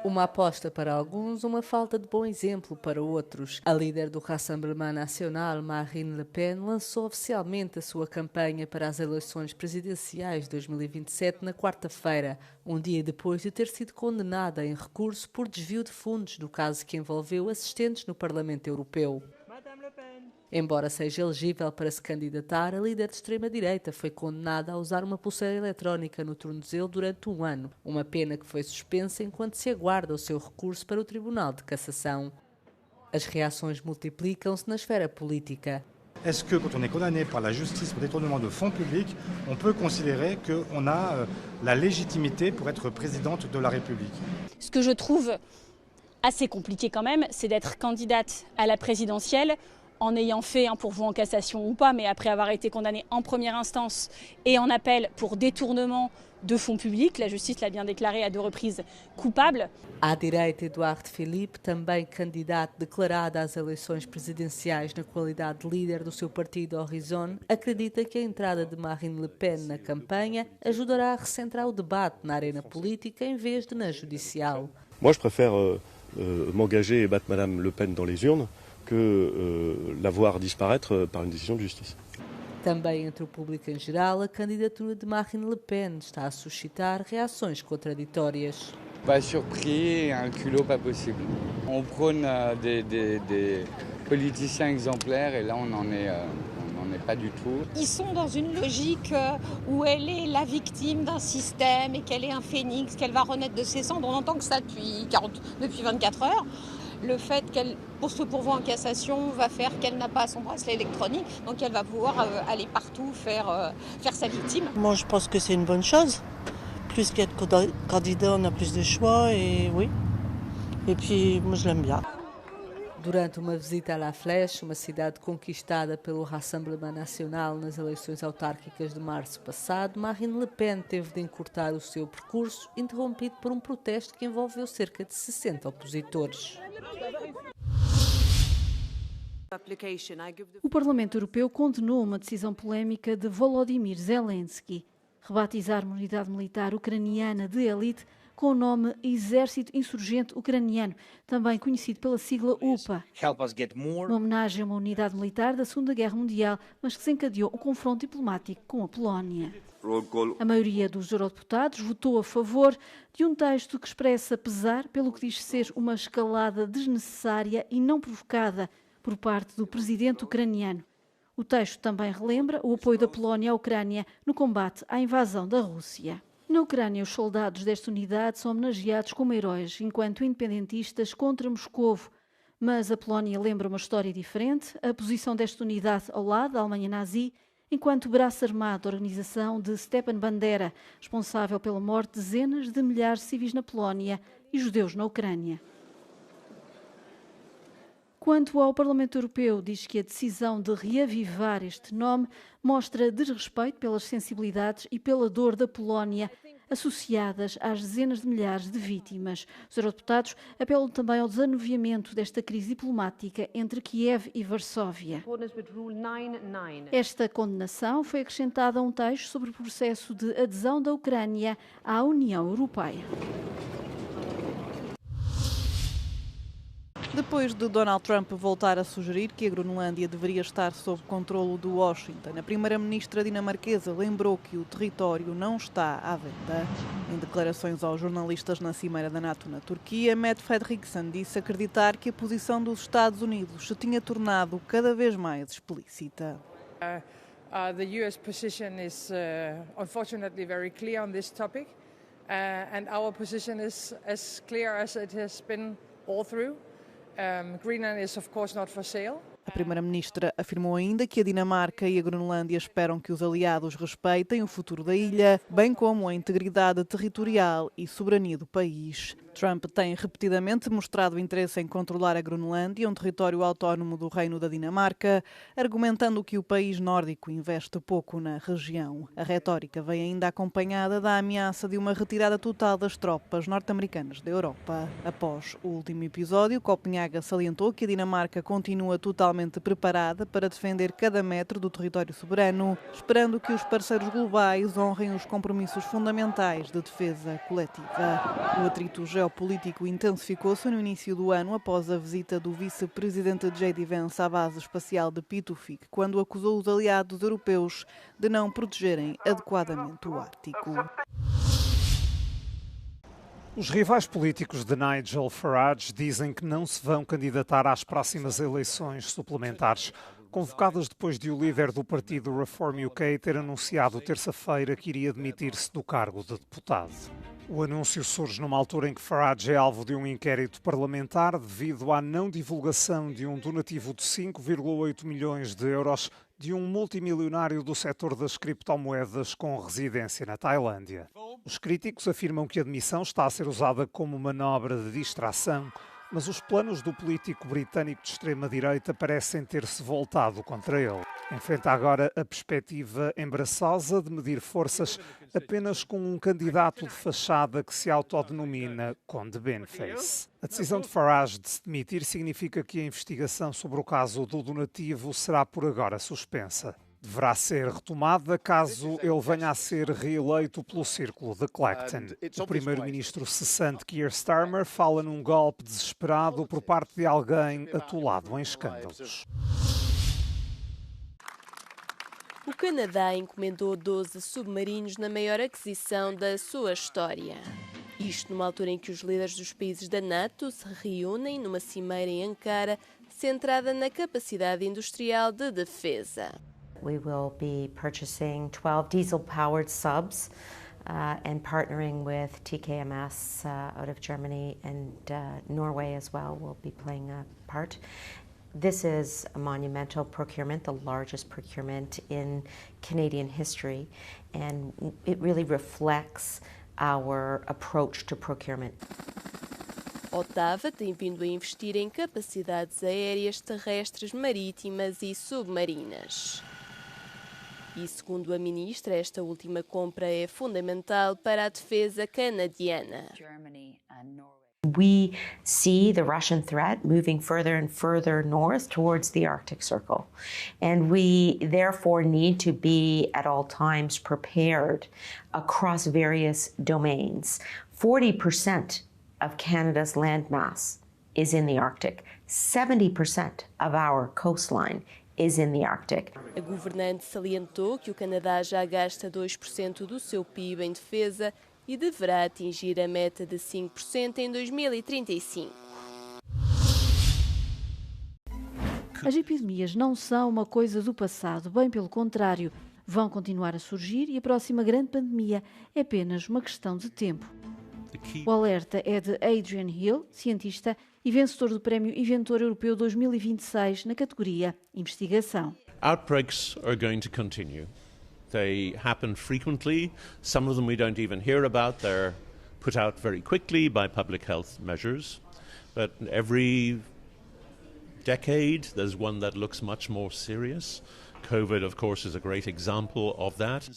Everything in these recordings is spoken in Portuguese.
Uma aposta para alguns, uma falta de bom exemplo para outros. A líder do Rassemblement National, Marine Le Pen, lançou oficialmente a sua campanha para as eleições presidenciais de 2027 na quarta-feira, um dia depois de ter sido condenada em recurso por desvio de fundos do caso que envolveu assistentes no Parlamento Europeu. Embora seja elegível para se candidatar, a líder de extrema-direita foi condenada a usar uma pulseira eletrónica no tornozelo durante um ano, uma pena que foi suspensa enquanto se aguarda o seu recurso para o Tribunal de Cassação. As reações multiplicam-se na esfera política. Est-ce que, quand on est condamné par la justice pour détournement de fonds publics, on peut considérer qu'on a la légitimité pour être présidente de la République? Ce que je trouve assez compliqué quand même, c'est d'être candidate à la présidentielle en ayant fait un pourvoi en cassation ou pas, mais après avoir été condamnée en première instance et en appel pour détournement de fonds publics. La justice l'a bien déclaré à 2 reprises coupable. À direita, Eduardo Philippe, também candidato declarado às eleições presidenciais na qualidade de líder do seu partido Horizon, acredita que a entrada de Marine Le Pen na campanha ajudará a recentrar o debate na arena política em vez de na judicial. Moi, je préfère m'engager et battre Madame Le Pen dans les urnes que la voir disparaître par une décision de justice. Também entre o público em geral, a candidatura de Marine Le Pen está a suscitar reações contraditórias. Pas surpris, un culot pas possible. On prône des politiciens exemplaires et là on n'en est pas du tout. Ils sont dans une logique où elle est la victime d'un système et qu'elle est un phénix, qu'elle va renaître de ses cendres. On entend que ça depuis 24 heures. Le fait qu'elle, pour ce pourvoi en cassation, va faire qu'elle n'a pas son bracelet électronique, donc elle va pouvoir aller partout faire sa victime. Moi, je pense que c'est une bonne chose. Plus qu'être candidat, on a plus de choix et oui. Et puis, moi, je l'aime bien. Durante uma visita à La Flèche, uma cidade conquistada pelo Rassemblement National nas eleições autárquicas de março passado, Marine Le Pen teve de encurtar o seu percurso, interrompido por um protesto que envolveu cerca de 60 opositores. O Parlamento Europeu condenou uma decisão polémica de Volodymyr Zelensky, rebatizar uma unidade militar ucraniana de elite com o nome Exército Insurgente Ucraniano, também conhecido pela sigla UPA. Uma homenagem a uma unidade militar da Segunda Guerra Mundial, mas que desencadeou um confronto diplomático com a Polónia. A maioria dos eurodeputados votou a favor de um texto que expressa pesar pelo que diz ser uma escalada desnecessária e não provocada por parte do presidente ucraniano. O texto também relembra o apoio da Polónia à Ucrânia no combate à invasão da Rússia. Na Ucrânia, os soldados desta unidade são homenageados como heróis, enquanto independentistas contra Moscovo. Mas a Polónia lembra uma história diferente, a posição desta unidade ao lado da Alemanha nazi, enquanto braço armado da organização de Stepan Bandera, responsável pela morte de dezenas de milhares de civis na Polónia e judeus na Ucrânia. Quanto ao Parlamento Europeu, diz que a decisão de reavivar este nome mostra desrespeito pelas sensibilidades e pela dor da Polónia, associadas às dezenas de milhares de vítimas. Os eurodeputados apelam também ao desanuviamento desta crise diplomática entre Kiev e Varsóvia. Esta condenação foi acrescentada a um texto sobre o processo de adesão da Ucrânia à União Europeia. Depois de Donald Trump voltar a sugerir que a Groenlândia deveria estar sob controlo do Washington, a primeira-ministra dinamarquesa lembrou que o território não está à venda. Em declarações aos jornalistas na Cimeira da NATO na Turquia, Mette Frederiksen disse acreditar que a posição dos Estados Unidos se tinha tornado cada vez mais explícita. The US position is unfortunately very clear on this topic, and our position is as clear as it has been all through. Greenland is of course not for sale. A primeira-ministra afirmou ainda que a Dinamarca e a Groenlândia esperam que os aliados respeitem o futuro da ilha, bem como a integridade territorial e soberania do país. Trump tem repetidamente mostrado interesse em controlar a Groenlândia, um território autónomo do Reino da Dinamarca, argumentando que o país nórdico investe pouco na região. A retórica vem ainda acompanhada da ameaça de uma retirada total das tropas norte-americanas da Europa. Após o último episódio, Copenhaga salientou que a Dinamarca continua totalmente preparada para defender cada metro do território soberano, esperando que os parceiros globais honrem os compromissos fundamentais de defesa coletiva. O atrito geopolítico intensificou-se no início do ano após a visita do vice-presidente J.D. Vance à base espacial de Pitufik, quando acusou os aliados europeus de não protegerem adequadamente o Ártico. Os rivais políticos de Nigel Farage dizem que não se vão candidatar às próximas eleições suplementares, convocadas depois de o líder do partido Reform UK ter anunciado terça-feira que iria demitir-se do cargo de deputado. O anúncio surge numa altura em que Farage é alvo de um inquérito parlamentar devido à não divulgação de um donativo de 5,8 milhões de euros de um multimilionário do setor das criptomoedas com residência na Tailândia. Os críticos afirmam que a demissão está a ser usada como manobra de distração, mas os planos do político britânico de extrema-direita parecem ter-se voltado contra ele. Enfrenta agora a perspectiva embaraçosa de medir forças apenas com um candidato de fachada que se autodenomina Conde Beneface. A decisão de Farage de se demitir significa que a investigação sobre o caso do donativo será por agora suspensa. Deverá ser retomada caso ele venha a ser reeleito pelo Círculo de Clacton. O primeiro-ministro cessante Keir Starmer fala num golpe desesperado por parte de alguém atolado em escândalos. O Canadá encomendou 12 submarinos na maior aquisição da sua história. Isto numa altura em que os líderes dos países da NATO se reúnem numa cimeira em Ankara, centrada na capacidade industrial de defesa. We will be purchasing 12 diesel-powered subs and partnering with TKMS out of Germany and Norway as well will be playing a part. This is a monumental procurement, the largest procurement in Canadian history, and it really reflects our approach to procurement. Ottawa tem vindo a investir em capacidades aéreas, terrestres, marítimas e submarinas. E, segundo a ministra, esta última compra é fundamental para a defesa canadiana. We see the Russian threat moving further and further north towards the Arctic Circle. And we therefore need to be at all times prepared across various domains. 40% of Canada's landmass is in the Arctic. 70% of our coastline is in the Arctic. A governante salientou que o Canadá já gasta 2% do seu PIB em defesa e deverá atingir a meta de 5% em 2035. As epidemias não são uma coisa do passado, bem pelo contrário, vão continuar a surgir e a próxima grande pandemia é apenas uma questão de tempo. O alerta é de Adrian Hill, cientista e vencedor do Prémio Inventor Europeu 2026 na categoria Investigação. Outbreaks are going to continue. They happen frequently. Some of them we don't even hear about. They're put out very quickly by public health measures. But every decade there's one that looks much more serious. COVID, of course, is a great example of that.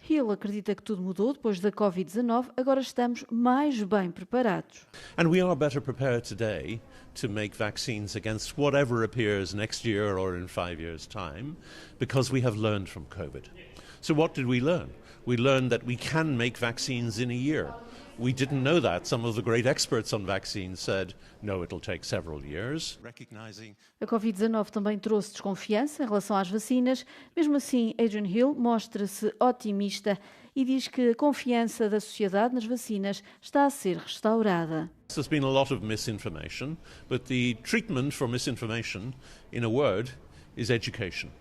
Hill acredita que tudo mudou depois da Covid-19, agora estamos mais bem preparados. And we are better prepared today to make vaccines against whatever appears next year or in 5 years' time, because we have learned from COVID. So what did we learn? We learned that we can make vaccines in a year. We didn't know that. Some of the great experts on vaccines said, no, it'll take several years. A Covid-19 também trouxe desconfiança em relação às vacinas. Mesmo assim, Adrian Hill mostra-se otimista e diz que a confiança da sociedade nas vacinas está a ser restaurada. There's been a lot of misinformation, but the treatment for misinformation, in a word, is education.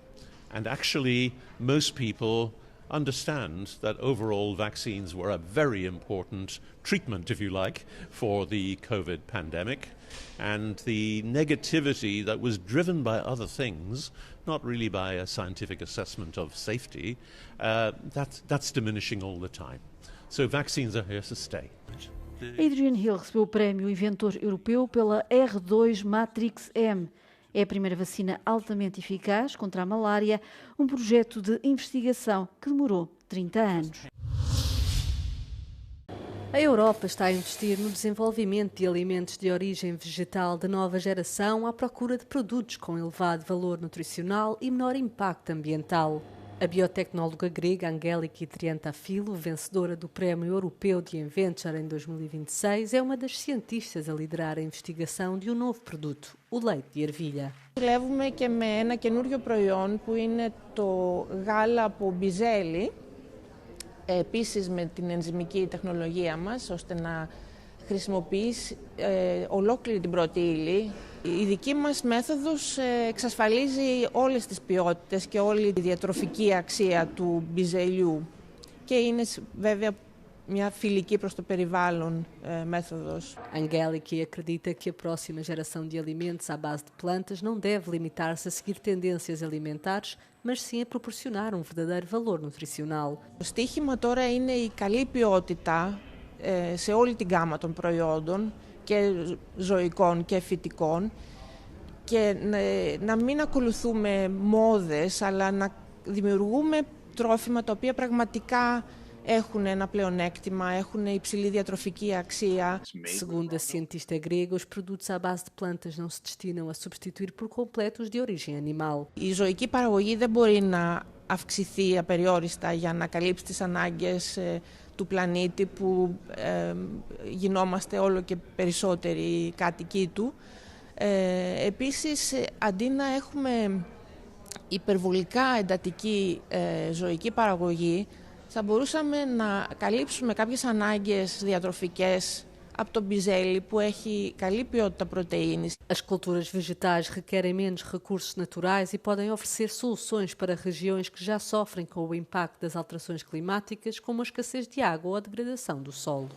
And actually, most people understand that overall vaccines were a very important treatment, if you like, for the COVID pandemic. And the negativity that was driven by other things, not really by a scientific assessment of safety, that's diminishing all the time. So vaccines are here to stay. Adrian Hill recebeu o prémio Inventor Europeu pela R2 Matrix M. É a primeira vacina altamente eficaz contra a malária, um projeto de investigação que demorou 30 anos. A Europa está a investir no desenvolvimento de alimentos de origem vegetal de nova geração à procura de produtos com elevado valor nutricional e menor impacto ambiental. A biotecnóloga grega Angeliki Triantafylou, vencedora do Prémio Europeu de Inventor em 2026, é uma das cientistas a liderar a investigação de um novo produto, o leite de ervilha. Δουλεύουμε και με ένα καινούριο προϊόν που είναι το γάλα από μπιζέλι, επίσης με την ενζυμική τεχνολογία μας, ώστε να χρησιμοποιήσει ολόκληρη την πρώτη ύλη. Η δική μας μέθοδος εξασφαλίζει όλες τις ποιότητες και όλη τη διατροφική αξία του μπιζελιού και είναι βέβαια μια φιλική προς το περιβάλλον μέθοδος. Angeliki acredita que a próxima geração de alimentos à base de plantas não deve limitar-se a seguir tendências alimentares, mas sim a proporcionar um verdadeiro valor nutricional. Το στίχημα τώρα είναι η καλή ποιότητα σε όλη την γάμα των προϊόντων και ζωικών και φυτικών και να μην ακολουθούμε μόδες, αλλά να δημιουργούμε τρόφιμα τα οποία πραγματικά έχουν ένα πλεονέκτημα, έχουν υψηλή διατροφική αξία. Segundo a cientista grega, os produtos à base de plantas não se destinam a substituir por completo os de origem animal. Η ζωική παραγωγή δεν μπορεί να αυξηθεί απεριόριστα για να καλύψει τις ανάγκες του πλανήτη που γινόμαστε όλο και περισσότεροι κάτοικοι του. Επίσης, αντί να έχουμε υπερβολικά εντατική ζωική παραγωγή, θα μπορούσαμε να καλύψουμε κάποιες ανάγκες διατροφικές από το μπιζέλι που έχει καλή ποιότητα πρωτεΐνης. As culturas vegetais requerem menos recursos naturais e podem oferecer soluções para regiões que já sofrem com o impacto das alterações climáticas, como a escassez de água ou a degradação do solo.